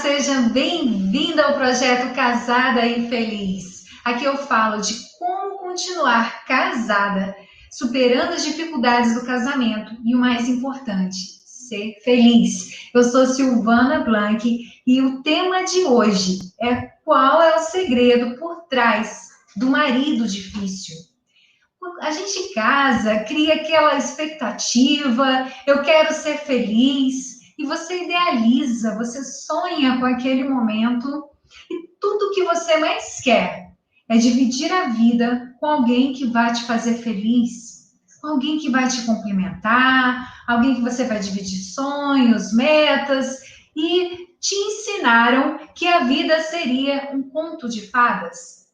Seja bem-vinda ao projeto Casada e Feliz. Aqui eu falo de como continuar casada, superando as dificuldades do casamento e o mais importante, ser feliz. Eu sou Silvana Blanc e o tema de hoje é qual é o segredo por trás do marido difícil. A gente casa, cria aquela expectativa, eu quero ser feliz, e você idealiza, você sonha com aquele momento, e tudo que você mais quer é dividir a vida com alguém que vai te fazer feliz, com alguém que vai te complementar, alguém que você vai dividir sonhos, metas, e te ensinaram que a vida seria um conto de fadas,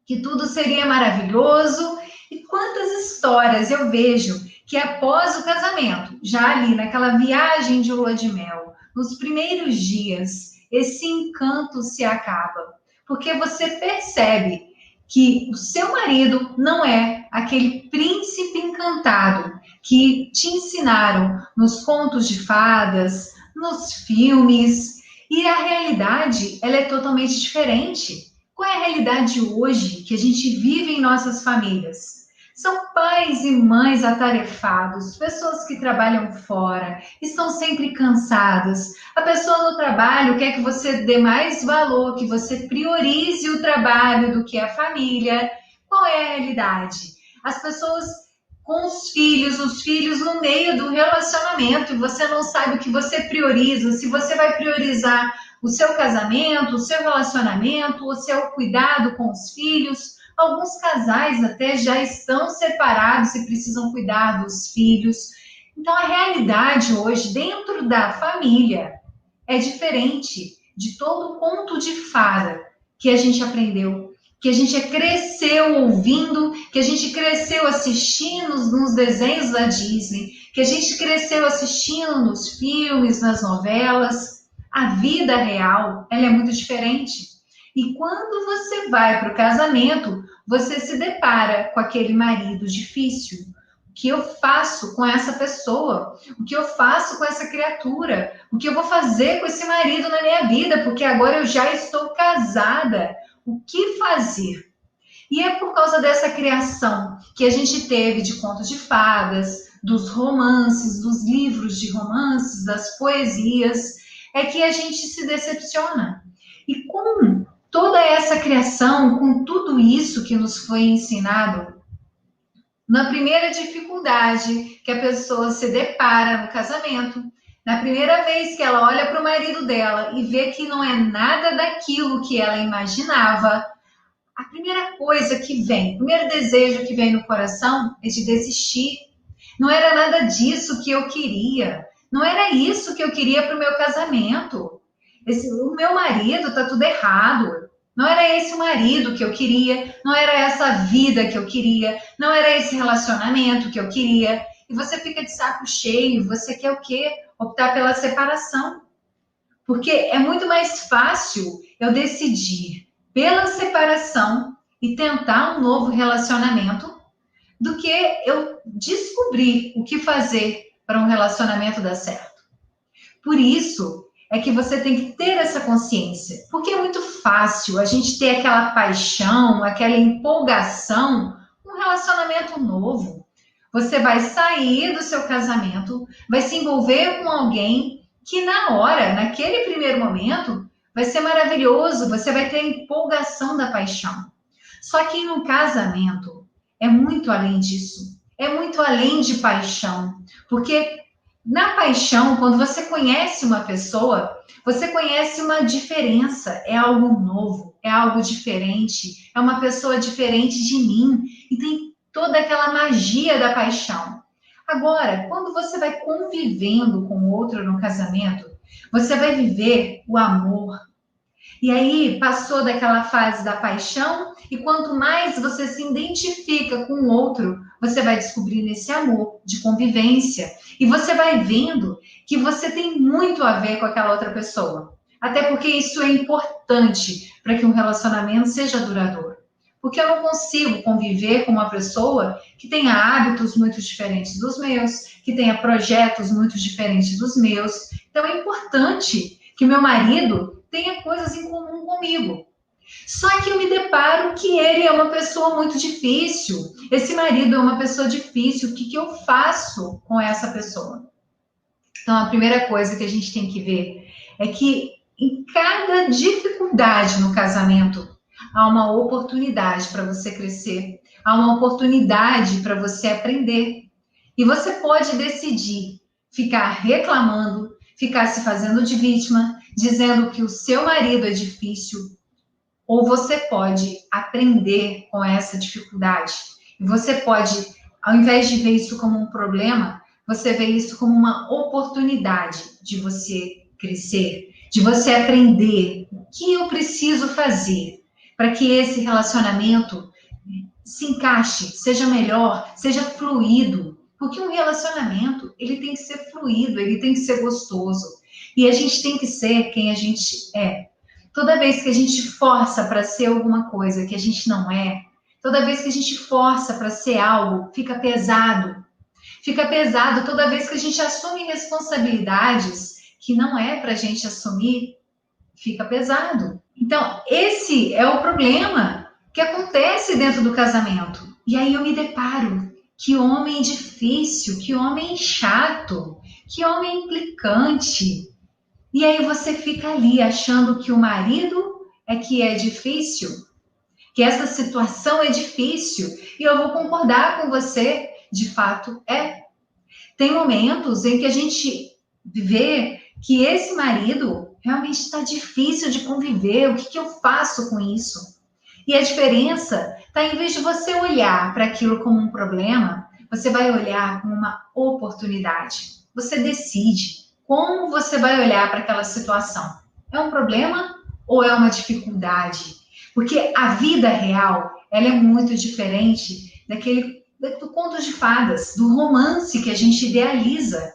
que tudo seria maravilhoso. E quantas histórias eu vejo que após o casamento, já ali naquela viagem de lua de mel, nos primeiros dias, esse encanto se acaba. Porque você percebe que o seu marido não é aquele príncipe encantado que te ensinaram nos contos de fadas, nos filmes, e a realidade, ela é totalmente diferente. Qual é a realidade hoje que a gente vive em nossas famílias? São pais e mães atarefados, pessoas que trabalham fora, estão sempre cansadas. A pessoa no trabalho quer que você dê mais valor, que você priorize o trabalho do que a família. Qual é a realidade? As pessoas com os filhos no meio do relacionamento, e você não sabe o que você prioriza, se você vai priorizar o seu casamento, o seu relacionamento, o seu cuidado com os filhos. Alguns casais até já estão separados e precisam cuidar dos filhos. Então, a realidade hoje, dentro da família, é diferente de todo o conto de fada que a gente aprendeu, que a gente cresceu ouvindo, que a gente cresceu assistindo nos desenhos da Disney, que a gente cresceu assistindo nos filmes, nas novelas. A vida real, ela é muito diferente. E quando você vai para o casamento, você se depara com aquele marido difícil. O que eu faço com essa pessoa? O que eu faço com essa criatura? O que eu vou fazer com esse marido na minha vida? Porque agora eu já estou casada. O que fazer? E é por causa dessa criação que a gente teve de contos de fadas, dos romances, dos livros de romances, das poesias, é que a gente se decepciona. E com toda essa criação, com tudo isso que nos foi ensinado, na primeira dificuldade que a pessoa se depara no casamento, na primeira vez que ela olha para o marido dela e vê que não é nada daquilo que ela imaginava, a primeira coisa que vem, o primeiro desejo que vem no coração é de desistir. Não era nada disso que eu queria. Não era isso que eu queria para o meu casamento. O meu marido está tudo errado. Não era esse o marido que eu queria. Não era essa vida que eu queria. Não era esse relacionamento que eu queria. E você fica de saco cheio. Você quer o quê? Optar pela separação. Porque é muito mais fácil eu decidir pela separação e tentar um novo relacionamento do que eu descobrir o que fazer para um relacionamento dar certo. Por isso é que você tem que ter essa consciência, porque é muito fácil a gente ter aquela paixão, aquela empolgação, um relacionamento novo. Você vai sair do seu casamento, vai se envolver com alguém que na hora, naquele primeiro momento, vai ser maravilhoso, você vai ter a empolgação da paixão. Só que no casamento é muito além disso, é muito além de paixão, porque na paixão, quando você conhece uma pessoa, você conhece uma diferença, é algo novo, é algo diferente, é uma pessoa diferente de mim, e tem toda aquela magia da paixão. Agora, quando você vai convivendo com o outro no casamento, você vai viver o amor. E aí passou daquela fase da paixão, e quanto mais você se identifica com o outro, você vai descobrindo esse amor de convivência. E você vai vendo que você tem muito a ver com aquela outra pessoa. Até porque isso é importante para que um relacionamento seja duradouro. Porque eu não consigo conviver com uma pessoa que tenha hábitos muito diferentes dos meus, que tenha projetos muito diferentes dos meus. Então é importante que meu marido tenha coisas em comum comigo. Só que eu me deparo que ele é uma pessoa muito difícil. Esse marido é uma pessoa difícil. O que eu faço com essa pessoa? Então, a primeira coisa que a gente tem que ver é que em cada dificuldade no casamento, há uma oportunidade para você crescer, há uma oportunidade para você aprender. E você pode decidir ficar reclamando, ficar se fazendo de vítima, dizendo que o seu marido é difícil, ou você pode aprender com essa dificuldade. E você pode, ao invés de ver isso como um problema, você vê isso como uma oportunidade de você crescer, de você aprender o que eu preciso fazer para que esse relacionamento se encaixe, seja melhor, seja fluido. Porque um relacionamento, ele tem que ser fluido, ele tem que ser gostoso. E a gente tem que ser quem a gente é. Toda vez que a gente força para ser alguma coisa que a gente não é, toda vez que a gente força para ser algo, fica pesado. Fica pesado toda vez que a gente assume responsabilidades que não é para a gente assumir, fica pesado. Então, esse é o problema que acontece dentro do casamento. E aí eu me deparo, que homem difícil, que homem chato, que homem implicante. E aí você fica ali achando que o marido é que é difícil, que essa situação é difícil. E eu vou concordar com você, de fato é. Tem momentos em que a gente vê que esse marido realmente está difícil de conviver. O que eu faço com isso? E a diferença está, em vez de você olhar para aquilo como um problema, você vai olhar como uma oportunidade. Você decide como você vai olhar para aquela situação. É um problema ou é uma dificuldade? Porque a vida real, ela é muito diferente do conto de fadas, do romance que a gente idealiza.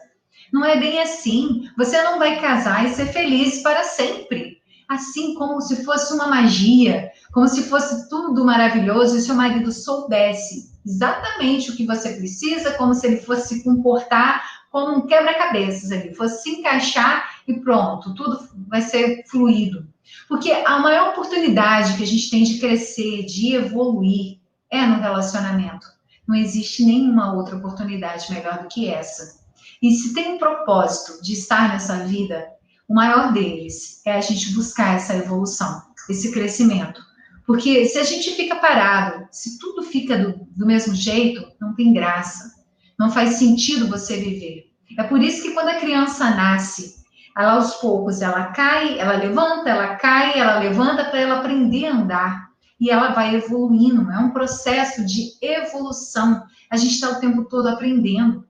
Não é bem assim. Você não vai casar e ser feliz para sempre. Assim como se fosse uma magia, como se fosse tudo maravilhoso e seu marido soubesse exatamente o que você precisa, como se ele fosse se comportar como um quebra-cabeças ali, fosse se encaixar e pronto, tudo vai ser fluido. Porque a maior oportunidade que a gente tem de crescer, de evoluir, é no relacionamento. Não existe nenhuma outra oportunidade melhor do que essa. E se tem um propósito de estar nessa vida, o maior deles é a gente buscar essa evolução, esse crescimento. Porque se a gente fica parado, se tudo fica do mesmo jeito, não tem graça. Não faz sentido você viver. É por isso que quando a criança nasce, ela aos poucos, ela cai, ela levanta, ela cai, ela levanta para ela aprender a andar. E ela vai evoluindo, é um processo de evolução. A gente está o tempo todo aprendendo.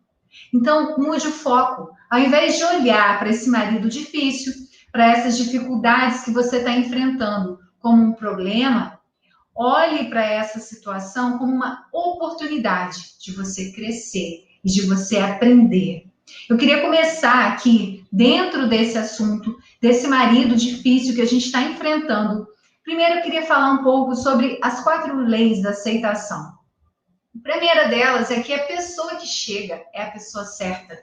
Então, mude o foco. Ao invés de olhar para esse marido difícil, para essas dificuldades que você está enfrentando como um problema, olhe para essa situação como uma oportunidade de você crescer e de você aprender. Eu queria começar aqui, dentro desse assunto, desse marido difícil que a gente está enfrentando. Primeiro, eu queria falar um pouco sobre as 4 leis da aceitação. A primeira delas é que a pessoa que chega é a pessoa certa.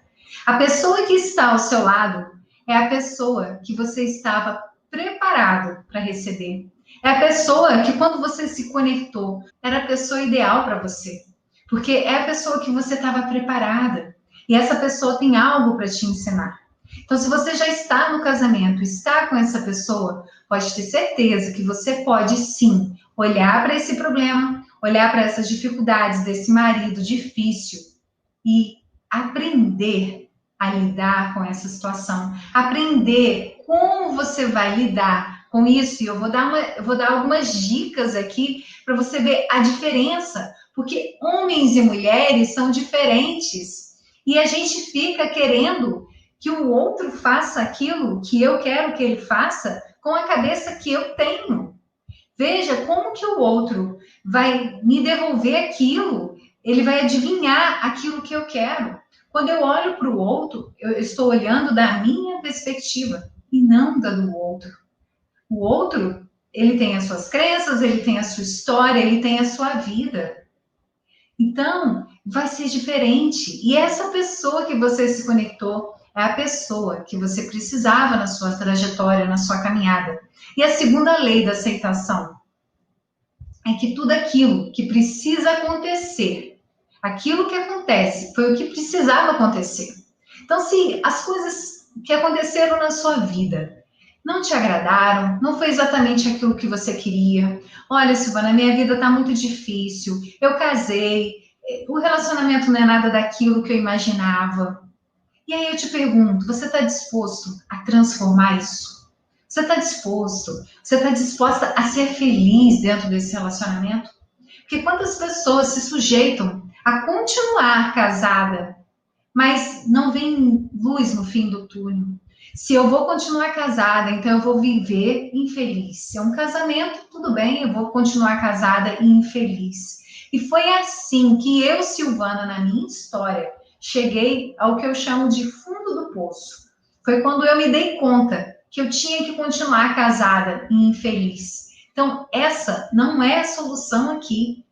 A pessoa que está ao seu lado é a pessoa que você estava preparado para receber. É a pessoa que, quando você se conectou, era a pessoa ideal para você. Porque é a pessoa que você estava preparada. E essa pessoa tem algo para te ensinar. Então, se você já está no casamento, está com essa pessoa, pode ter certeza que você pode, sim, olhar para esse problema, olhar para essas dificuldades desse marido difícil e aprender a lidar com essa situação. Aprender como você vai lidar com isso. E eu vou dar algumas dicas aqui para você ver a diferença. Porque homens e mulheres são diferentes. E a gente fica querendo que o outro faça aquilo que eu quero que ele faça com a cabeça que eu tenho. Veja como que o outro vai me devolver aquilo, ele vai adivinhar aquilo que eu quero. Quando eu olho para o outro, eu estou olhando da minha perspectiva e não da do outro. O outro, ele tem as suas crenças, ele tem a sua história, ele tem a sua vida. Então, vai ser diferente. E essa pessoa que você se conectou, é a pessoa que você precisava na sua trajetória, na sua caminhada. E a segunda lei da aceitação é que tudo aquilo que precisa acontecer, aquilo que acontece, foi o que precisava acontecer. Então, se as coisas que aconteceram na sua vida não te agradaram, não foi exatamente aquilo que você queria. Olha, Silvana, minha vida está muito difícil, eu casei, o relacionamento não é nada daquilo que eu imaginava. E aí eu te pergunto, você está disposto a transformar isso? Você está disposto? Você está disposta a ser feliz dentro desse relacionamento? Porque quantas pessoas se sujeitam a continuar casada, mas não vem luz no fim do túnel? Se eu vou continuar casada, então eu vou viver infeliz. Se é um casamento, tudo bem, eu vou continuar casada e infeliz. E foi assim que eu, Silvana, na minha história, cheguei ao que eu chamo de fundo do poço. Foi quando eu me dei conta que eu tinha que continuar casada e infeliz. Então, essa não é a solução aqui.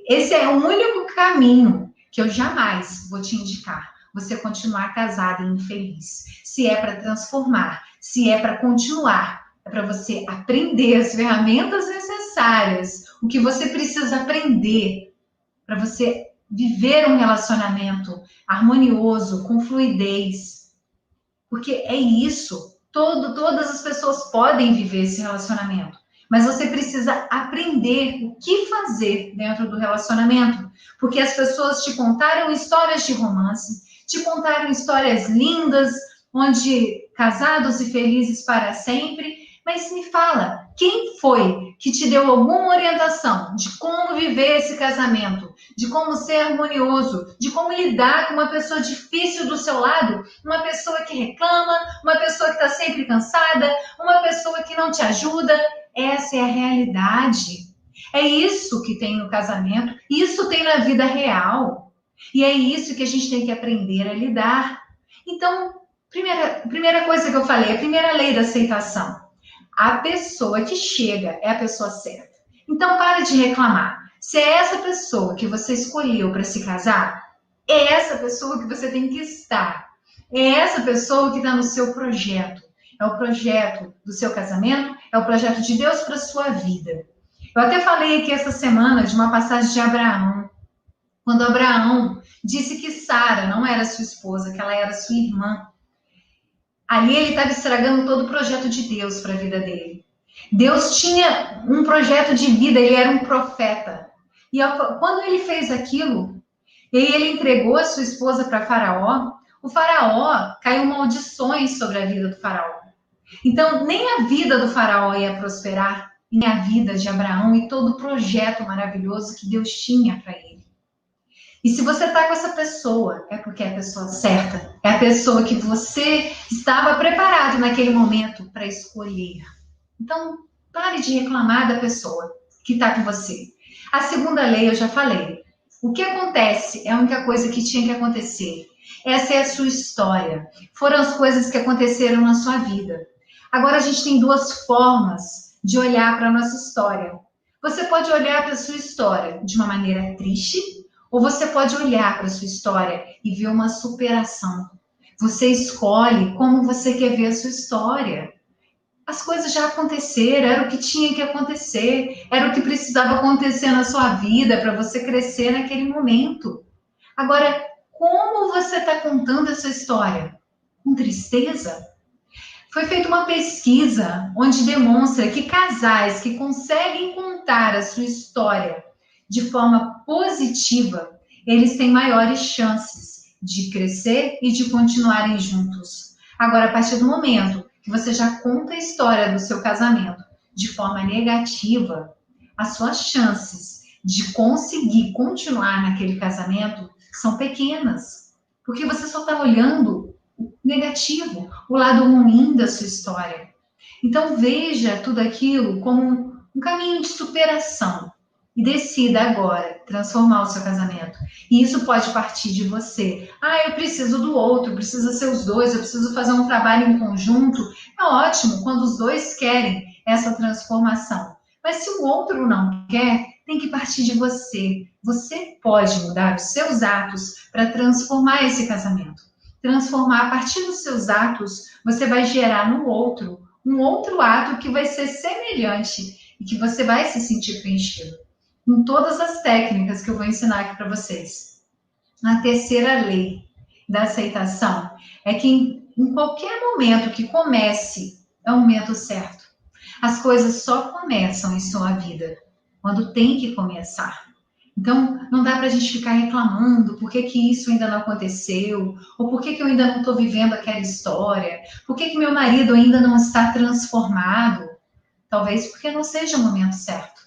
Esse é o único caminho que eu jamais vou te indicar. Você continuar casada e infeliz. Se é para transformar, se é para continuar, é para você aprender as ferramentas necessárias, o que você precisa aprender para você viver um relacionamento harmonioso, com fluidez. Porque é isso. Todas as pessoas podem viver esse relacionamento. Mas você precisa aprender o que fazer dentro do relacionamento. Porque as pessoas te contaram histórias de romance, te contaram histórias lindas, onde casados e felizes para sempre. Mas me fala, quem foi que te deu alguma orientação de como viver esse casamento, de como ser harmonioso, de como lidar com uma pessoa difícil do seu lado, uma pessoa que reclama, uma pessoa que está sempre cansada, uma pessoa que não te ajuda? Essa é a realidade. É isso que tem no casamento, isso tem na vida real. E é isso que a gente tem que aprender a lidar. Então, primeira coisa que eu falei, a primeira lei da aceitação. A pessoa que chega é a pessoa certa. Então, para de reclamar. Se é essa pessoa que você escolheu para se casar, é essa pessoa que você tem que estar. É essa pessoa que está no seu projeto. É o projeto do seu casamento, é o projeto de Deus para a sua vida. Eu até falei aqui essa semana de uma passagem de Abraão. Quando Abraão disse que Sara não era sua esposa, que ela era sua irmã. Ali ele estava estragando todo o projeto de Deus para a vida dele. Deus tinha um projeto de vida, ele era um profeta. E quando ele fez aquilo, e ele entregou a sua esposa para Faraó, o Faraó caiu maldições sobre a vida do Faraó. Então, nem a vida do Faraó ia prosperar, nem a vida de Abraão e todo o projeto maravilhoso que Deus tinha para ele. E se você está com essa pessoa, é porque é a pessoa certa. É a pessoa que você estava preparado naquele momento para escolher. Então, pare de reclamar da pessoa que está com você. A segunda lei eu já falei. O que acontece é a única coisa que tinha que acontecer. Essa é a sua história. Foram as coisas que aconteceram na sua vida. Agora a gente tem duas formas de olhar para a nossa história. Você pode olhar para a sua história de uma maneira triste, ou você pode olhar para a sua história e ver uma superação. Você escolhe como você quer ver a sua história. As coisas já aconteceram, era o que tinha que acontecer, era o que precisava acontecer na sua vida para você crescer naquele momento. Agora, como você está contando essa história? Com tristeza? Foi feita uma pesquisa onde demonstra que casais que conseguem contar a sua história de forma positiva, eles têm maiores chances de crescer e de continuarem juntos. Agora, a partir do momento que você já conta a história do seu casamento de forma negativa, as suas chances de conseguir continuar naquele casamento são pequenas, porque você só está olhando o negativo, o lado ruim da sua história. Então, veja tudo aquilo como um caminho de superação. E decida agora transformar o seu casamento. E isso pode partir de você. Ah, eu preciso do outro, precisa ser os dois, eu preciso fazer um trabalho em conjunto. É ótimo quando os dois querem essa transformação. Mas se o outro não quer, tem que partir de você. Você pode mudar os seus atos para transformar esse casamento. transformar a partir dos seus atos, você vai gerar no outro um outro ato que vai ser semelhante e que você vai se sentir preenchido. Com todas as técnicas que eu vou ensinar aqui para vocês. A terceira lei da aceitação é que em qualquer momento que comece, é o momento certo. As coisas só começam em sua vida quando tem que começar. Então, não dá para a gente ficar reclamando por que isso ainda não aconteceu, ou por que eu ainda não estou vivendo aquela história, por que meu marido ainda não está transformado. Talvez porque não seja o momento certo.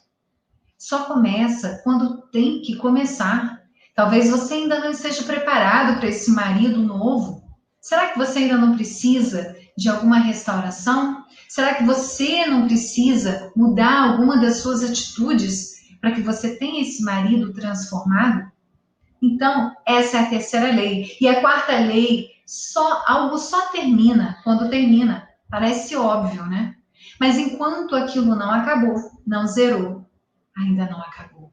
Só começa quando tem que começar. Talvez você ainda não esteja preparado para esse marido novo. Será que você ainda não precisa de alguma restauração? Será que você não precisa mudar alguma das suas atitudes para que você tenha esse marido transformado? Então, essa é a terceira lei. E a quarta lei, algo só termina quando termina. Parece óbvio, né? Mas enquanto aquilo não acabou, não zerou, ainda não acabou.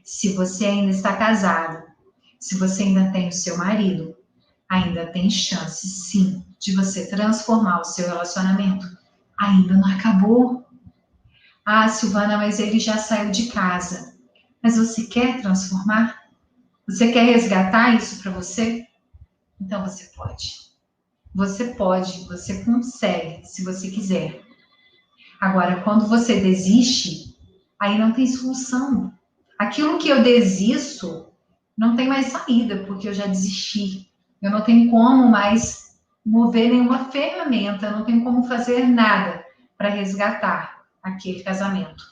Se você ainda está casado, se você ainda tem o seu marido, ainda tem chance, sim, de você transformar o seu relacionamento. Ainda não acabou. Ah, Silvana, mas ele já saiu de casa. Mas você quer transformar? Você quer resgatar isso para você? Então você pode. Você pode, você consegue, se você quiser. Agora, quando você desiste, aí não tem solução. Aquilo que eu desisto não tem mais saída, porque eu já desisti. Eu não tenho como mais mover nenhuma ferramenta, não tenho como fazer nada para resgatar aquele casamento.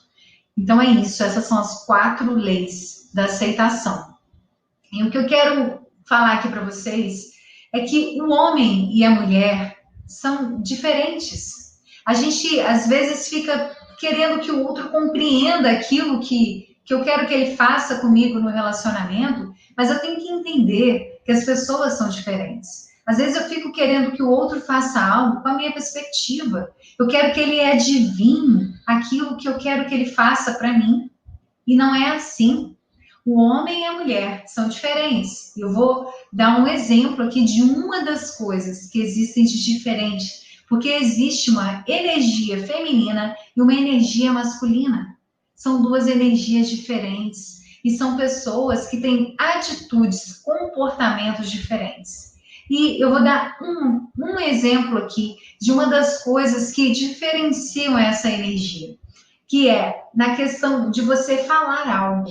Então é isso, essas são as 4 leis da aceitação. E o que eu quero falar aqui para vocês é que o homem e a mulher são diferentes. A gente, às vezes, fica querendo que o outro compreenda aquilo que eu quero que ele faça comigo no relacionamento, mas eu tenho que entender que as pessoas são diferentes. Às vezes eu fico querendo que o outro faça algo com a minha perspectiva. Eu quero que ele adivinhe aquilo que eu quero que ele faça para mim. E não é assim. O homem e a mulher são diferentes. Eu vou dar um exemplo aqui de uma das coisas que existem de diferente, porque existe uma energia feminina e uma energia masculina. São 2 energias diferentes e são pessoas que têm atitudes, comportamentos diferentes. E eu vou dar um exemplo aqui de uma das coisas que diferenciam essa energia, que é na questão de você falar algo.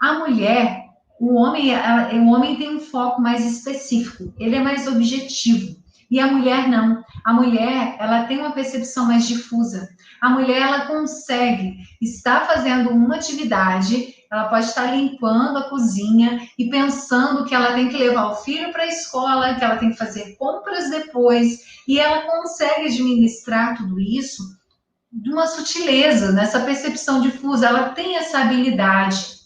A mulher, o homem tem um foco mais específico, ele é mais objetivo. E a mulher não. A mulher, ela tem uma percepção mais difusa. A mulher, ela consegue estar fazendo uma atividade, ela pode estar limpando a cozinha e pensando que ela tem que levar o filho para a escola, que ela tem que fazer compras depois, e ela consegue administrar tudo isso de uma sutileza, nessa percepção difusa, ela tem essa habilidade.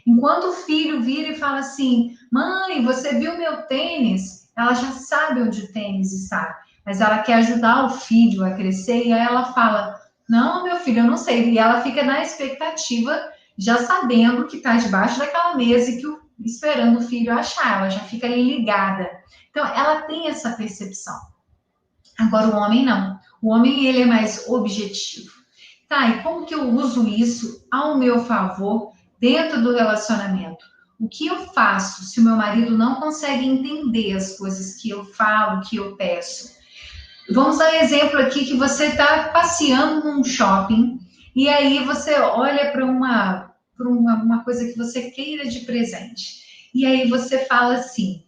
Enquanto o filho vira e fala assim, mãe, você viu meu tênis? Ela já sabe onde o tênis está, mas ela quer ajudar o filho a crescer e aí ela fala, não, meu filho, eu não sei. E ela fica na expectativa, já sabendo que está debaixo daquela mesa e esperando o filho achar, ela já fica ali ligada. Então, ela tem essa percepção. Agora, o homem não. O homem, ele é mais objetivo. Tá, e como que eu uso isso ao meu favor dentro do relacionamento? O que eu faço se o meu marido não consegue entender as coisas que eu falo, que eu peço? Vamos dar um exemplo aqui que você está passeando num shopping e aí você olha para uma coisa que você queira de presente. E aí você fala assim,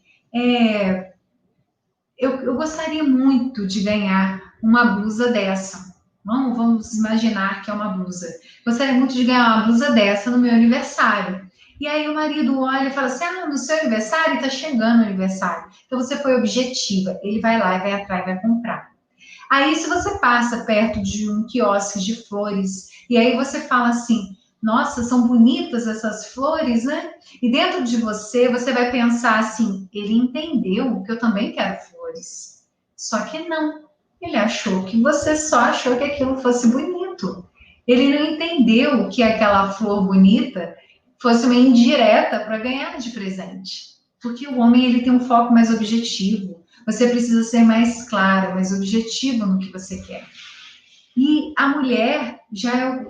eu gostaria muito de ganhar uma blusa dessa. Vamos imaginar que é uma blusa. Gostaria muito de ganhar uma blusa dessa no meu aniversário. E aí o marido olha e fala assim, no seu aniversário, está chegando o aniversário. Então você foi objetiva. Ele vai lá e vai atrás e vai comprar. Aí se você passa perto de um quiosque de flores, e aí você fala assim, nossa, são bonitas essas flores, né? E dentro de você, você vai pensar assim, ele entendeu que eu também quero flores. Só que não. Ele achou que você só achou que aquilo fosse bonito. Ele não entendeu que aquela flor bonita fosse uma indireta para ganhar de presente. Porque o homem, ele tem um foco mais objetivo. Você precisa ser mais clara, mais objetiva no que você quer. E a mulher já é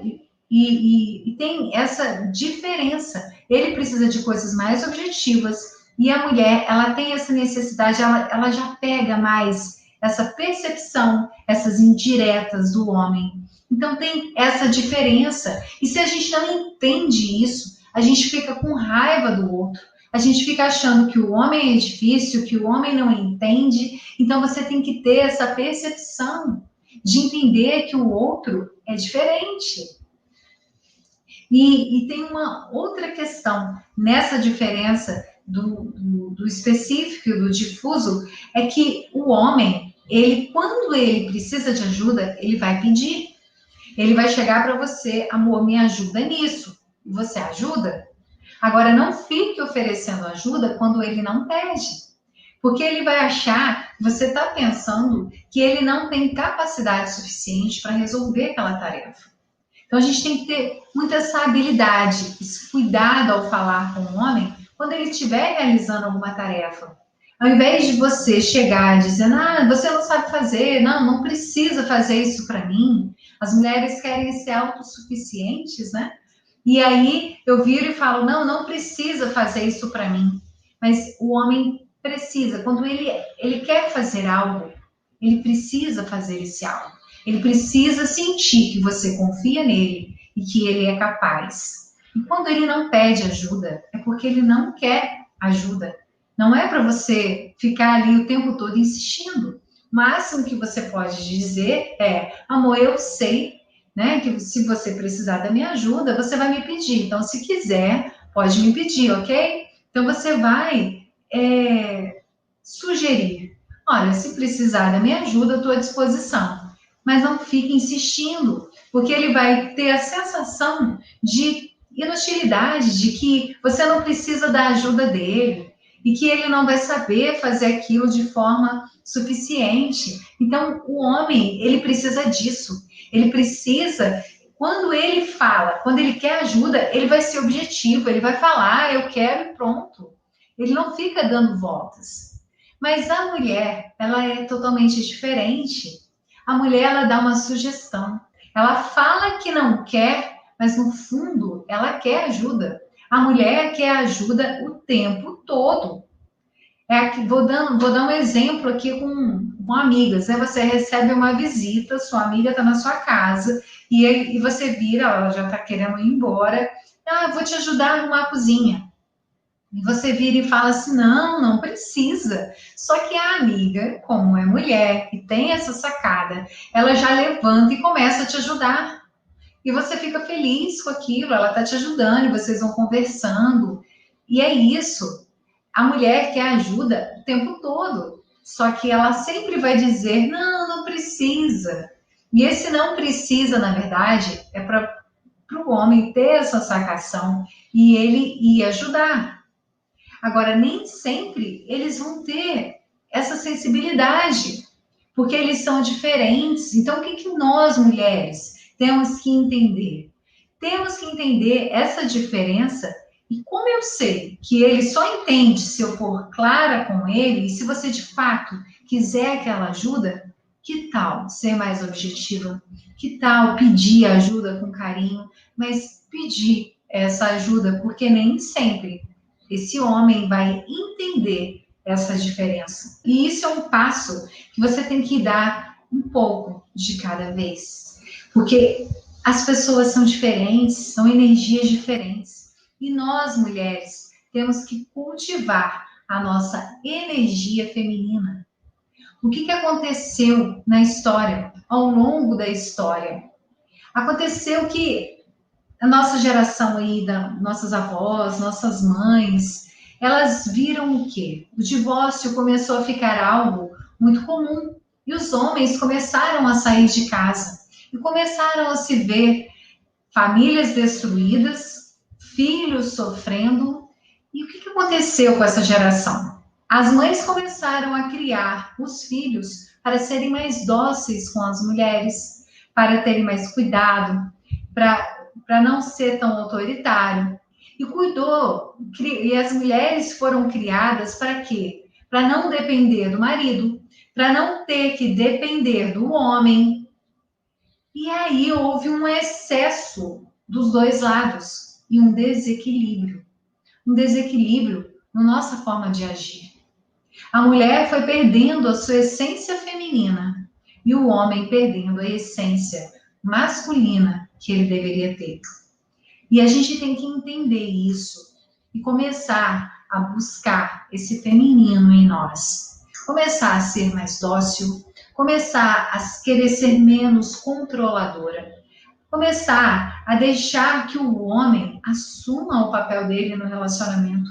e tem essa diferença. Ele precisa de coisas mais objetivas e a mulher, ela tem essa necessidade, ela já pega mais essa percepção, essas indiretas do homem. Então tem essa diferença. E se a gente não entende isso, a gente fica com raiva do outro. A gente fica achando que o homem é difícil, que o homem não entende. Então você tem que ter essa percepção de entender que o outro é diferente. E tem uma outra questão nessa diferença do específico e do difuso, é que o homem, ele, quando ele precisa de ajuda, ele vai pedir. Ele vai chegar para você, amor, me ajuda nisso. E você ajuda? Agora, não fique oferecendo ajuda quando ele não pede. Porque ele vai achar que você está pensando que ele não tem capacidade suficiente para resolver aquela tarefa. Então, a gente tem que ter muita essa habilidade, esse cuidado ao falar com o homem quando ele estiver realizando alguma tarefa. Ao invés de você chegar dizendo, você não sabe fazer, não precisa fazer isso para mim. As mulheres querem ser autossuficientes, né? E aí eu viro e falo, não precisa fazer isso para mim. Mas o homem precisa, quando ele quer fazer algo, ele precisa fazer esse algo. Ele precisa sentir que você confia nele e que ele é capaz. E quando ele não pede ajuda, é porque ele não quer ajuda. Não é para você ficar ali o tempo todo insistindo. O máximo que você pode dizer é, amor, eu sei, né, que se você precisar da minha ajuda, você vai me pedir. Então, se quiser, pode me pedir, ok? Então, você vai sugerir. Olha, se precisar da minha ajuda, eu estou à disposição. Mas não fique insistindo, porque ele vai ter a sensação de inutilidade, de que você não precisa da ajuda dele e que ele não vai saber fazer aquilo de forma suficiente. Então, o homem, ele precisa disso. Ele precisa, quando ele fala, quando ele quer ajuda, ele vai ser objetivo, ele vai falar, eu quero e pronto. Ele não fica dando voltas. Mas a mulher, ela é totalmente diferente. A mulher, ela dá uma sugestão. Ela fala que não quer, mas no fundo, ela quer ajuda. A mulher quer ajuda o tempo todo. Vou dar um exemplo aqui com amigas, né? Você recebe uma visita, sua amiga está na sua casa, e você vira, ela já está querendo ir embora. Vou te ajudar a arrumar a cozinha. E você vira e fala assim, não precisa. Só que a amiga, como é mulher e tem essa sacada, ela já levanta e começa a te ajudar. E você fica feliz com aquilo, ela está te ajudando, e vocês vão conversando. E é isso. A mulher quer ajuda o tempo todo. Só que ela sempre vai dizer, não precisa. E esse não precisa, na verdade, é para o homem ter essa sacação e ele ir ajudar. Agora, nem sempre eles vão ter essa sensibilidade, porque eles são diferentes. Então, o que nós, mulheres, temos que entender? Temos que entender essa diferença e como eu sei que ele só entende se eu for clara com ele e se você, de fato, quiser aquela ajuda, que tal ser mais objetiva? Que tal pedir ajuda com carinho, mas pedir essa ajuda, porque nem sempre esse homem vai entender essa diferença. E isso é um passo que você tem que dar um pouco de cada vez. Porque as pessoas são diferentes, são energias diferentes. E nós, mulheres, temos que cultivar a nossa energia feminina. O que aconteceu na história, ao longo da história? Aconteceu que a nossa geração aí, nossas avós, nossas mães, elas viram o quê? O divórcio começou a ficar algo muito comum. E os homens começaram a sair de casa. E começaram a se ver famílias destruídas, filhos sofrendo. E o que aconteceu com essa geração? As mães começaram a criar os filhos para serem mais dóceis com as mulheres, para terem mais cuidado, para não ser tão autoritário. E as mulheres foram criadas para quê? para não depender do marido, para não ter que depender do homem. E aí houve um excesso dos dois lados e um desequilíbrio na nossa forma de agir. A mulher foi perdendo a sua essência feminina e o homem perdendo a essência masculina que ele deveria ter. E a gente tem que entender isso e começar a buscar esse feminino em nós. Começar a ser mais dócil, começar a querer ser menos controladora, começar a deixar que o homem assuma o papel dele no relacionamento.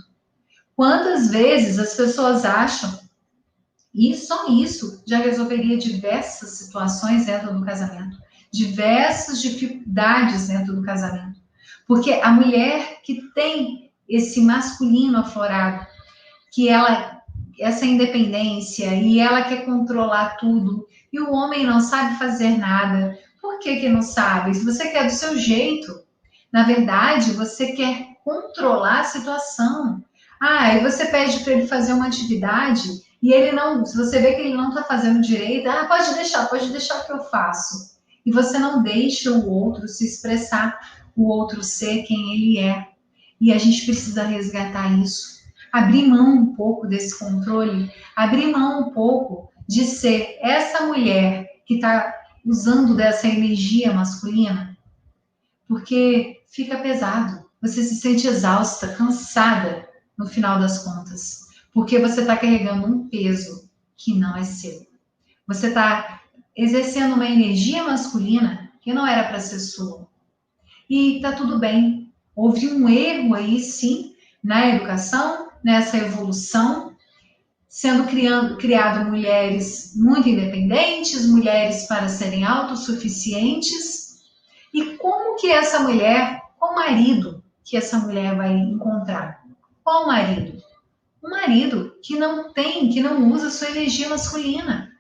Quantas vezes as pessoas acham, e só isso já resolveria diversas situações dentro do casamento, diversas dificuldades dentro do casamento. Porque a mulher que tem esse masculino aflorado, que ela, essa independência, e ela quer controlar tudo, e o homem não sabe fazer nada. Por que não sabe? Se você quer do seu jeito, na verdade, você quer controlar a situação. Aí você pede para ele fazer uma atividade e ele não, se você vê que ele não está fazendo direito, pode deixar que eu faço. E você não deixa o outro se expressar, o outro ser quem ele é. E a gente precisa resgatar isso. Abrir mão um pouco desse controle, abrir mão um pouco de ser essa mulher que está usando dessa energia masculina, porque fica pesado. Você se sente exausta, cansada no final das contas, porque você está carregando um peso que não é seu. Você está exercendo uma energia masculina que não era para ser sua. E tá tudo bem. Houve um erro aí, sim, na educação, nessa evolução, sendo criado mulheres muito independentes, mulheres para serem autossuficientes. E como que essa mulher, qual marido que essa mulher vai encontrar? Qual marido? Um marido que não usa sua energia masculina.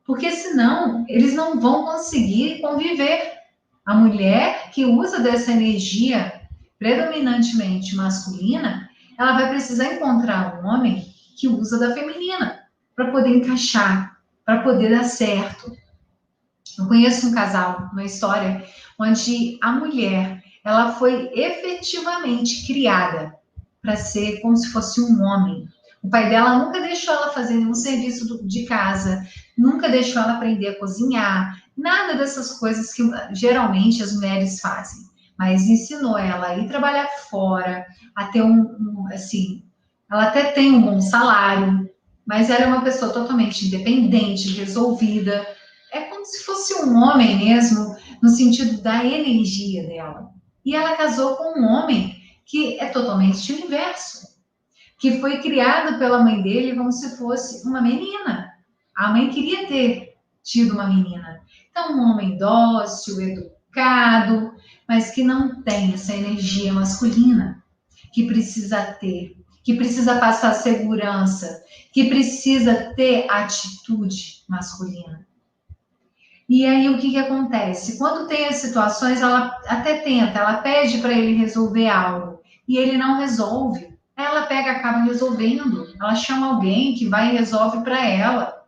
Porque senão eles não vão conseguir conviver. A mulher que usa dessa energia predominantemente masculina, ela vai precisar encontrar um homem que usa da feminina para poder encaixar, para poder dar certo. Eu conheço um casal, uma história, onde a mulher, ela foi efetivamente criada para ser como se fosse um homem. O pai dela nunca deixou ela fazer nenhum serviço de casa, nunca deixou ela aprender a cozinhar, nada dessas coisas que geralmente as mulheres fazem. Mas ensinou ela a ir trabalhar fora, a ter assim, ela até tem um bom salário, mas ela é uma pessoa totalmente independente, resolvida. É como se fosse um homem mesmo, no sentido da energia dela. E ela casou com um homem que é totalmente o inverso, que foi criado pela mãe dele como se fosse uma menina. A mãe queria ter tido uma menina. Então, um homem dócil, educado, mas que não tem essa energia masculina, que precisa ter, que precisa passar segurança, que precisa ter atitude masculina. E aí, o que acontece? Quando tem as situações, ela até tenta, ela pede para ele resolver algo, e ele não resolve. Ela pega, acaba resolvendo. Ela chama alguém que vai e resolve para ela.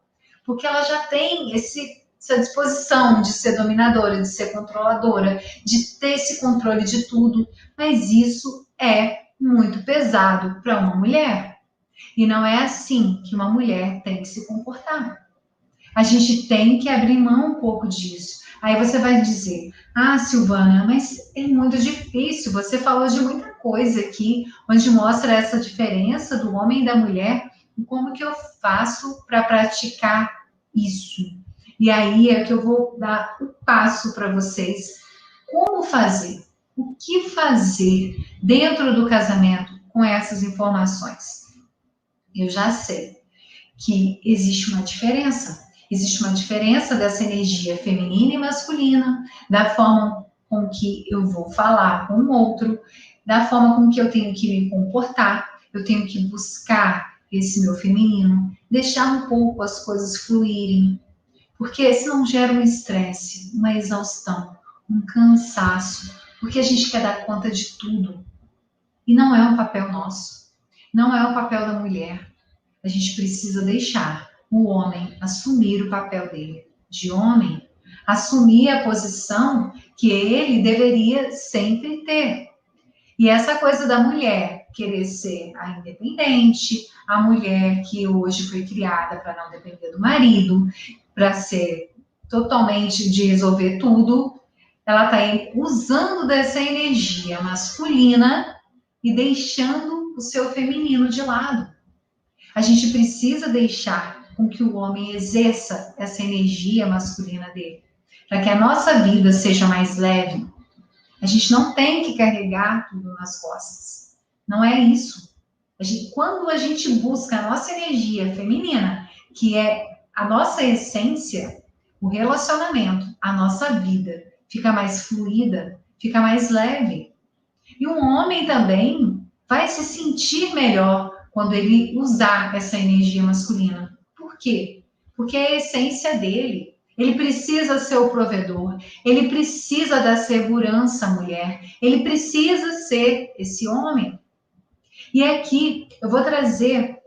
Porque ela já tem essa disposição de ser dominadora, de ser controladora, de ter esse controle de tudo. Mas isso é muito pesado para uma mulher. E não é assim que uma mulher tem que se comportar. A gente tem que abrir mão um pouco disso. Aí você vai dizer, Silvana, mas é muito difícil. Você falou de muita coisa aqui, onde mostra essa diferença do homem e da mulher. E como que eu faço para praticar isso? E aí é que eu vou dar o passo para vocês. Como fazer? O que fazer dentro do casamento com essas informações? Eu já sei que existe uma diferença. Existe uma diferença dessa energia feminina e masculina, da forma com que eu vou falar com o outro, da forma com que eu tenho que me comportar, eu tenho que buscar esse meu feminino, deixar um pouco as coisas fluírem, porque senão gera um estresse, uma exaustão, um cansaço, porque a gente quer dar conta de tudo. E não é um papel nosso, não é o papel da mulher. a gente precisa deixar o homem assumir o papel dele, de homem, assumir a posição que ele deveria sempre ter. E essa coisa da mulher querer ser a independente, a mulher que hoje foi criada para não depender do marido, para ser totalmente de resolver tudo, ela está usando dessa energia masculina e deixando o seu feminino de lado. A gente precisa deixar com que o homem exerça essa energia masculina dele, para que a nossa vida seja mais leve. A gente não tem que carregar tudo nas costas. Não é isso. Quando a gente busca a nossa energia feminina, que é a nossa essência, o relacionamento, a nossa vida fica mais fluida, fica mais leve. E um homem também vai se sentir melhor quando ele usar essa energia masculina. Por quê? Porque é a essência dele. Ele precisa ser o provedor, ele precisa da segurança à mulher, ele precisa ser esse homem. E aqui eu vou trazer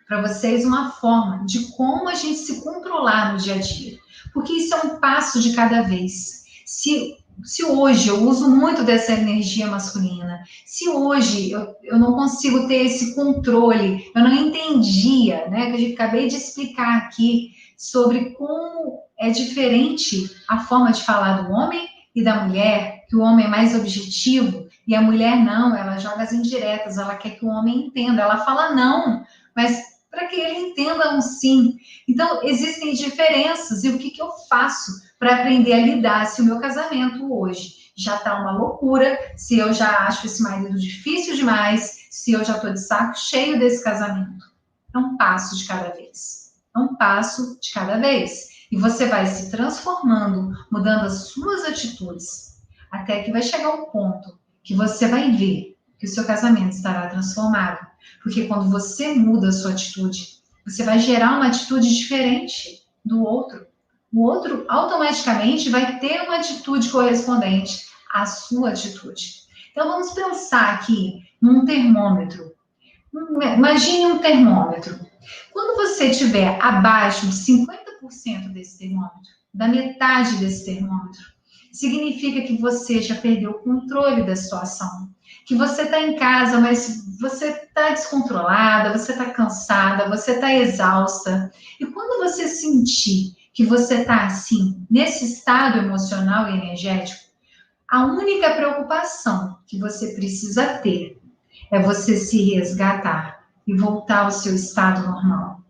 para vocês uma forma de como a gente se controlar no dia a dia. Porque isso é um passo de cada vez. Se hoje eu uso muito dessa energia masculina, se hoje eu não consigo ter esse controle, eu não entendia, né, que eu acabei de explicar aqui sobre como é diferente a forma de falar do homem e da mulher, que o homem é mais objetivo e a mulher não, ela joga as indiretas, ela quer que o homem entenda, ela fala não, mas para que ele entenda um sim. Então, existem diferenças e o que eu faço para aprender a lidar se o meu casamento hoje já está uma loucura, se eu já acho esse marido difícil demais, se eu já estou de saco cheio desse casamento. É um passo de cada vez. É um passo de cada vez. E você vai se transformando, mudando as suas atitudes, até que vai chegar um ponto que você vai ver que o seu casamento estará transformado. Porque quando você muda a sua atitude, você vai gerar uma atitude diferente do outro. O outro automaticamente vai ter uma atitude correspondente à sua atitude. Então vamos pensar aqui num termômetro. Imagine um termômetro. Quando você estiver abaixo de 50% desse termômetro, da metade desse termômetro, significa que você já perdeu o controle da situação. Que você está em casa, mas você está descontrolada, você está cansada, você está exausta. E quando você sentir que você está assim, nesse estado emocional e energético, a única preocupação que você precisa ter é você se resgatar e voltar ao seu estado normal.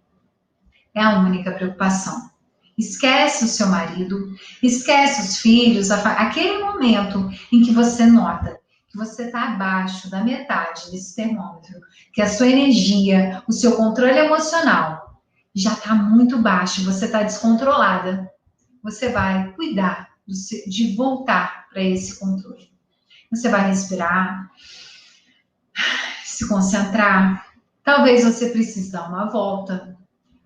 É a única preocupação. Esquece o seu marido, esquece os filhos, aquele momento em que você nota que você está abaixo da metade desse termômetro, que a sua energia, o seu controle emocional já está muito baixo, você está descontrolada. Você vai cuidar de voltar para esse controle. Você vai respirar, se concentrar. Talvez você precise dar uma volta.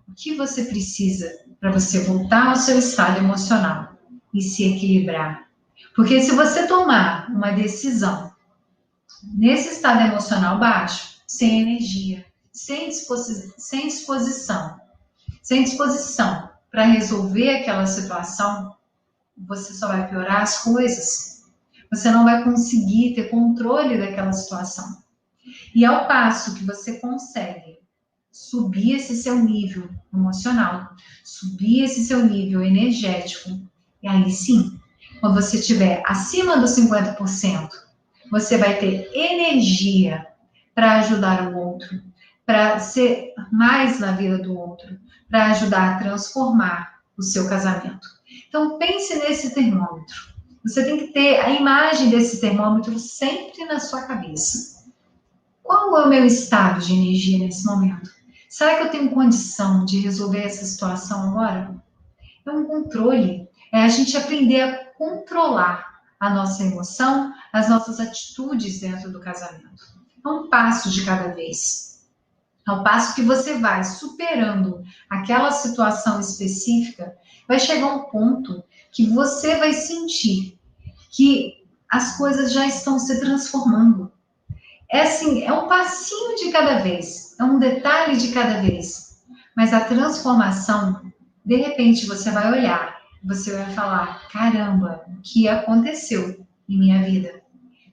O que você precisa para você voltar ao seu estado emocional e se equilibrar? Porque se você tomar uma decisão nesse estado emocional baixo, sem energia, sem disposição para resolver aquela situação, você só vai piorar as coisas. Você não vai conseguir ter controle daquela situação. E ao passo que você consegue subir esse seu nível emocional, subir esse seu nível energético, e aí sim, quando você estiver acima dos 50%, você vai ter energia para ajudar o outro, para ser mais na vida do outro, para ajudar a transformar o seu casamento. Então, pense nesse termômetro. Você tem que ter a imagem desse termômetro sempre na sua cabeça. Qual é o meu estado de energia nesse momento? Será que eu tenho condição de resolver essa situação agora? É um controle. É a gente aprender a controlar a nossa emoção, as nossas atitudes dentro do casamento. É um passo de cada vez. Ao passo que você vai superando aquela situação específica, vai chegar um ponto que você vai sentir que as coisas já estão se transformando. É assim, é um passinho de cada vez. é um detalhe de cada vez. Mas a transformação, de repente você vai olhar, você vai falar, caramba, o que aconteceu em minha vida?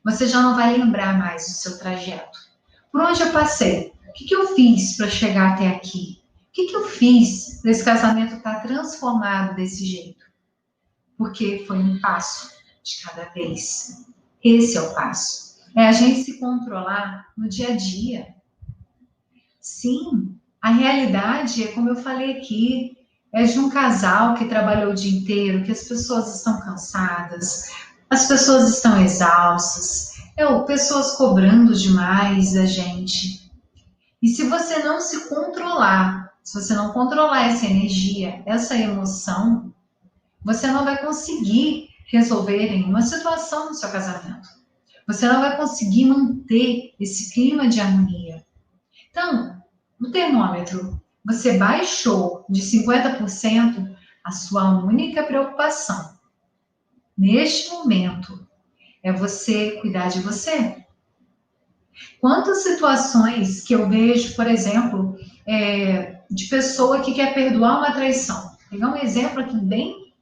Você já não vai lembrar mais do seu trajeto. Por onde eu passei? O que eu fiz para chegar até aqui? O que eu fiz para esse casamento estar transformado desse jeito? Porque foi um passo de cada vez. Esse é o passo. É a gente se controlar no dia a dia. Sim, a realidade é como eu falei aqui, é de um casal que trabalhou o dia inteiro, que as pessoas estão cansadas, as pessoas estão exaustas, pessoas cobrando demais da gente. E se você não se controlar, se você não controlar essa energia, essa emoção, você não vai conseguir resolver nenhuma situação no seu casamento. Você não vai conseguir manter esse clima de harmonia. Então, no termômetro, você baixou de 50%, a sua única preocupação neste momento é você cuidar de você. Quantas situações que eu vejo, por exemplo, de pessoa que quer perdoar uma traição. Vou pegar um exemplo aqui bem.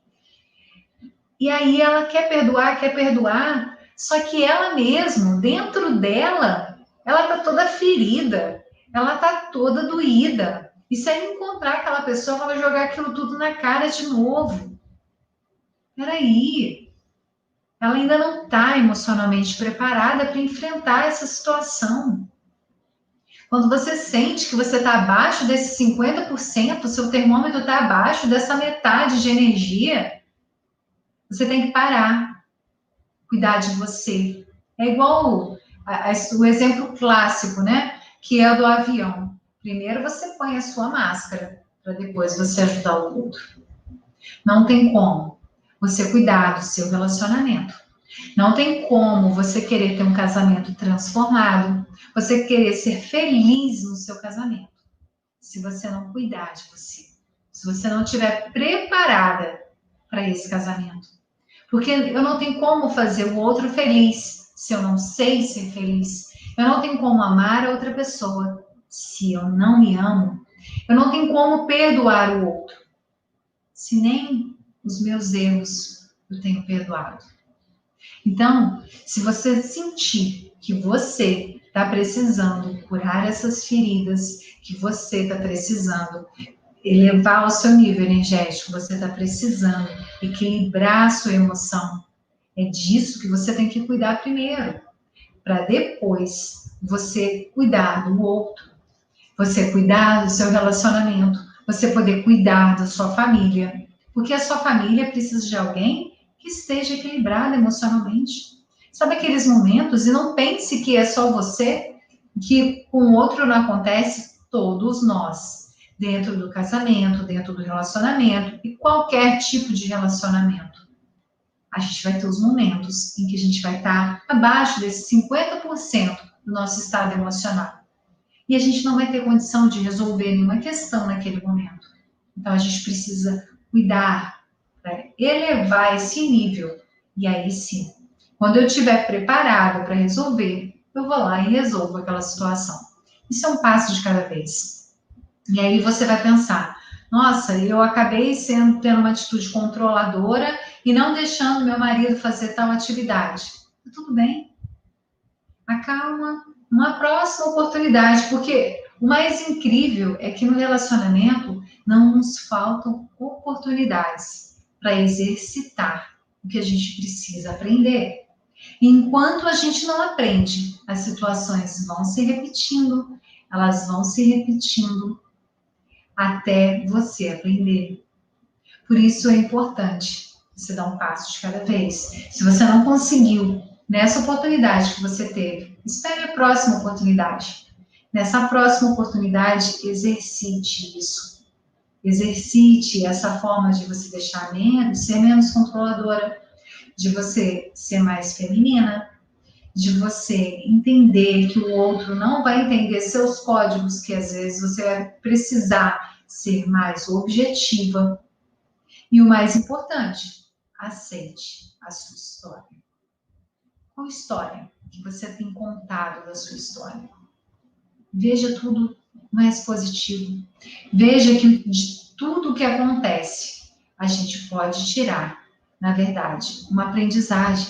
E aí ela quer perdoar, só que ela mesma, dentro dela, ela tá toda ferida, ela tá toda doída. E se ela encontrar aquela pessoa, ela vai jogar aquilo tudo na cara de novo. Peraí, ela ainda não está emocionalmente preparada para enfrentar essa situação. Quando você sente que você está abaixo desse 50%, o seu termômetro está abaixo dessa metade de energia, você tem que parar, cuidar de você. É igual o exemplo clássico, né? Que é o do avião. Primeiro você põe a sua máscara, para depois você ajudar o outro. Não tem como você cuidar do seu relacionamento. Não tem como você querer ter um casamento transformado, você querer ser feliz no seu casamento, se você não cuidar de você, se você não estiver preparada para esse casamento. Porque eu não tenho como fazer o outro feliz se eu não sei ser feliz. Eu não tenho como amar a outra pessoa se eu não me amo. Eu não tenho como perdoar o outro se nem os meus erros eu tenho perdoado. Então, se você sentir que você está precisando curar essas feridas, que você está precisando elevar o seu nível energético, você está precisando equilibrar a sua emoção, é disso que você tem que cuidar primeiro, para depois você cuidar do outro, você cuidar do seu relacionamento, você poder cuidar da sua família, porque a sua família precisa de alguém que esteja equilibrado emocionalmente. Sabe aqueles momentos, e não pense que é só você, que com o outro não acontece, todos nós, dentro do casamento, dentro do relacionamento, e qualquer tipo de relacionamento. A gente vai ter os momentos em que a gente vai estar abaixo desse 50% do nosso estado emocional. E a gente não vai ter condição de resolver nenhuma questão naquele momento. Então, a gente precisa cuidar para elevar esse nível. E aí sim, quando eu estiver preparado para resolver, eu vou lá e resolvo aquela situação. Isso é um passo de cada vez. E aí você vai pensar, nossa, eu acabei tendo uma atitude controladora e não deixando meu marido fazer tal atividade. Tudo bem. Acalma, uma próxima oportunidade, porque o mais incrível é que no relacionamento não nos faltam oportunidades para exercitar o que a gente precisa aprender. E enquanto a gente não aprende, as situações vão se repetindo, elas vão se repetindo até você aprender. Por isso é importante você dar um passo de cada vez. Se você não conseguiu nessa oportunidade que você teve, espere a próxima oportunidade. Nessa próxima oportunidade, exercite isso. Exercite essa forma de você ser menos controladora, de você ser mais feminina, de você entender que o outro não vai entender seus códigos, que às vezes você vai precisar ser mais objetiva. E o mais importante, aceite a sua história. Qual história que você tem contado da sua história? Veja tudo mais positivo. Veja que de tudo o que acontece, a gente pode tirar, na verdade, uma aprendizagem.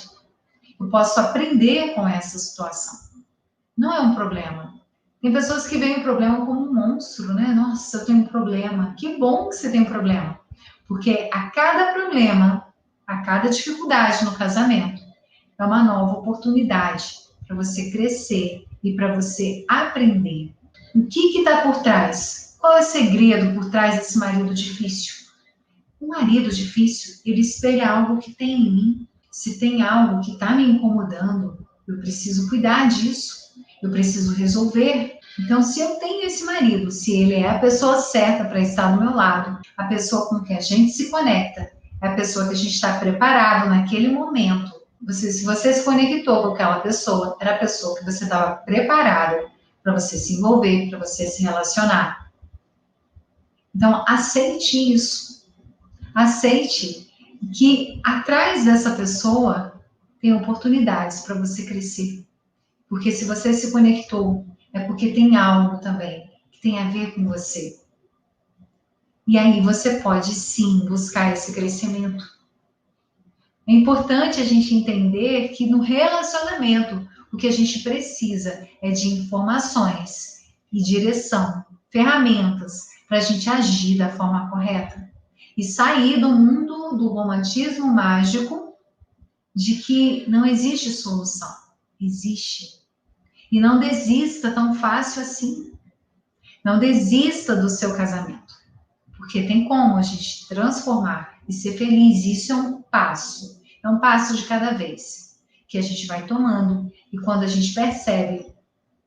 Eu posso aprender com essa situação. Não é um problema. Tem pessoas que veem o problema como um monstro, né? Nossa, eu tenho um problema. Que bom que você tem um problema. Porque a cada problema, a cada dificuldade no casamento, é uma nova oportunidade para você crescer e para você aprender. O que está por trás? Qual é o segredo por trás desse marido difícil? O marido difícil, ele espelha algo que tem em mim. Se tem algo que está me incomodando, eu preciso cuidar disso. Eu preciso resolver. Então, se eu tenho esse marido, se ele é a pessoa certa para estar do meu lado, a pessoa com quem a gente se conecta, é a pessoa que a gente está preparado naquele momento. Se você se conectou com aquela pessoa, era a pessoa que você estava preparado para você se envolver, para você se relacionar. Então, aceite isso. Aceite que atrás dessa pessoa tem oportunidades para você crescer. Porque se você se conectou, é porque tem algo também que tem a ver com você. E aí você pode sim buscar esse crescimento. É importante a gente entender que no relacionamento, o que a gente precisa é de informações e direção, ferramentas para a gente agir da forma correta. E sair do mundo do romantismo mágico de que não existe solução. Existe. E não desista tão fácil assim. Não desista do seu casamento. Porque tem como a gente transformar e ser feliz. Isso é um passo. É um passo de cada vez que a gente vai tomando. E quando a gente percebe,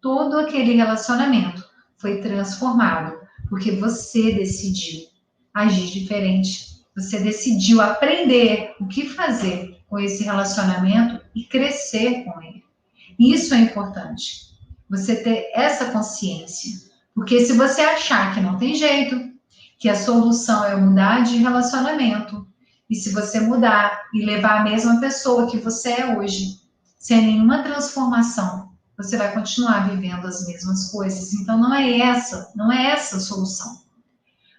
todo aquele relacionamento foi transformado. Porque você decidiu agir diferente. Você decidiu aprender o que fazer com esse relacionamento e crescer com ele. Isso é importante, você ter essa consciência. Porque se você achar que não tem jeito, que a solução é mudar de relacionamento, e se você mudar e levar a mesma pessoa que você é hoje, sem nenhuma transformação, você vai continuar vivendo as mesmas coisas. Então não é essa a solução.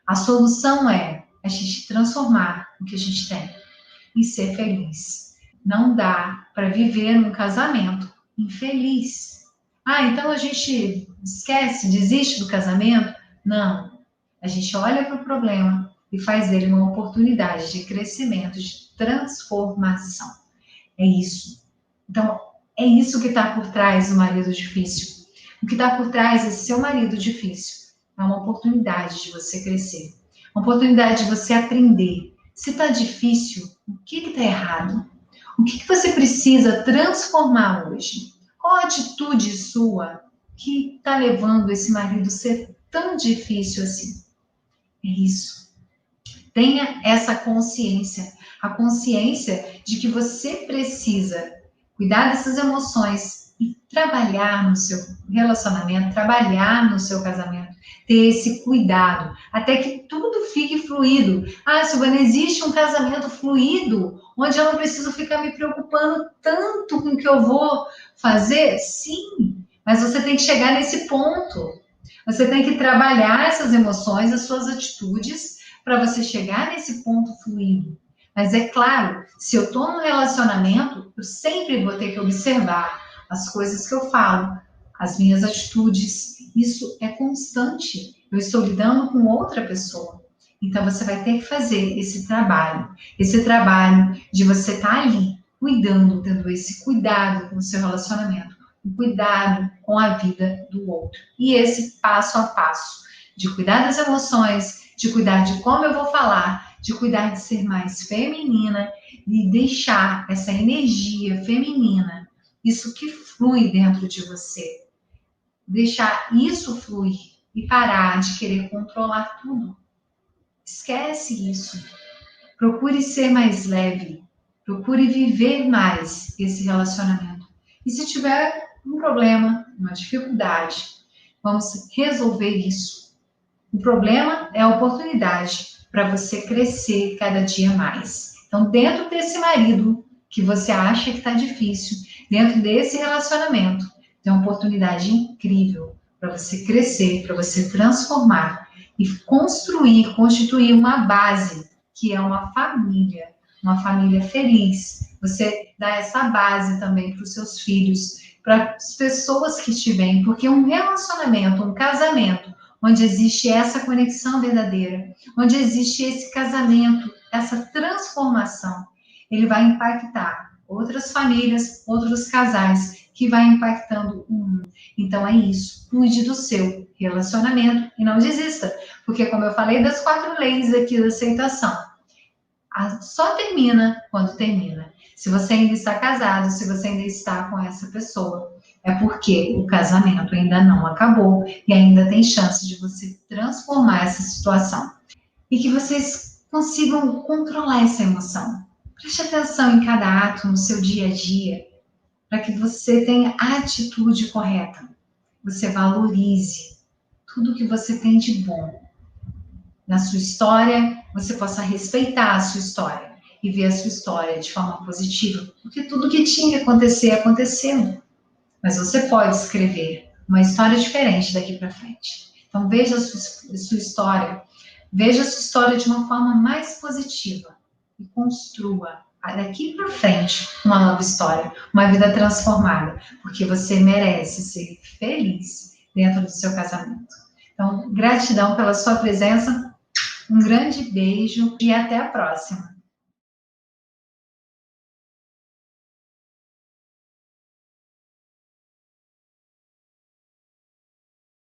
A solução é a gente transformar o que a gente tem e ser feliz. Não dá para viver num casamento infeliz. Então a gente esquece, desiste do casamento? Não. A gente olha para o problema e faz dele uma oportunidade de crescimento, de transformação. É isso. Então, é isso que está por trás do marido difícil. O que está por trás desse seu marido difícil é uma oportunidade de você crescer. Uma oportunidade de você aprender. Se está difícil, o que está errado? O que você precisa transformar hoje? Qual a atitude sua que está levando esse marido a ser tão difícil assim? É isso. Tenha essa consciência. A consciência de que você precisa cuidar dessas emoções e trabalhar no seu relacionamento, trabalhar no seu casamento. Ter esse cuidado, até que tudo fique fluido. Silvana, existe um casamento fluido, onde eu não preciso ficar me preocupando tanto com o que eu vou fazer? Sim, mas você tem que chegar nesse ponto. Você tem que trabalhar essas emoções, as suas atitudes, para você chegar nesse ponto fluido. Mas é claro, se eu estou no relacionamento, eu sempre vou ter que observar as coisas que eu falo, as minhas atitudes. Isso é constante. Eu estou lidando com outra pessoa. Então, você vai ter que fazer esse trabalho de você estar ali, cuidando, tendo esse cuidado com o seu relacionamento, um cuidado com a vida do outro. E esse passo a passo, de cuidar das emoções, de cuidar de como eu vou falar, de cuidar de ser mais feminina e deixar essa energia feminina, isso que flui dentro de você, deixar isso fluir e parar de querer controlar tudo. Esquece isso. Procure ser mais leve. Procure viver mais esse relacionamento. E se tiver um problema, uma dificuldade, vamos resolver isso. O problema é a oportunidade para você crescer cada dia mais. Então, dentro desse marido que você acha que está difícil, dentro desse relacionamento, tem uma oportunidade incrível para você crescer, para você transformar e construir, constituir uma base, que é uma família feliz. Você dá essa base também para os seus filhos, para as pessoas que estiverem, porque um relacionamento, um casamento, onde existe essa conexão verdadeira, onde existe esse casamento, essa transformação, ele vai impactar outras famílias, outros casais, que vai impactando o mundo. Então é isso, cuide do seu relacionamento e não desista, porque como eu falei das 4 leis aqui da aceitação, só termina quando termina. Se você ainda está casado, se você ainda está com essa pessoa, é porque o casamento ainda não acabou e ainda tem chance de você transformar essa situação. E que vocês consigam controlar essa emoção. Preste atenção em cada ato no seu dia a dia, para que você tenha a atitude correta. Você valorize tudo que você tem de bom na sua história, você possa respeitar a sua história e ver a sua história de forma positiva, porque tudo que tinha que acontecer, aconteceu. Mas você pode escrever uma história diferente daqui para frente. Então veja a sua história, veja a sua história de uma forma mais positiva e construa daqui para frente uma nova história, uma vida transformada, porque você merece ser feliz dentro do seu casamento. Então, gratidão pela sua presença. Um grande beijo e até a próxima!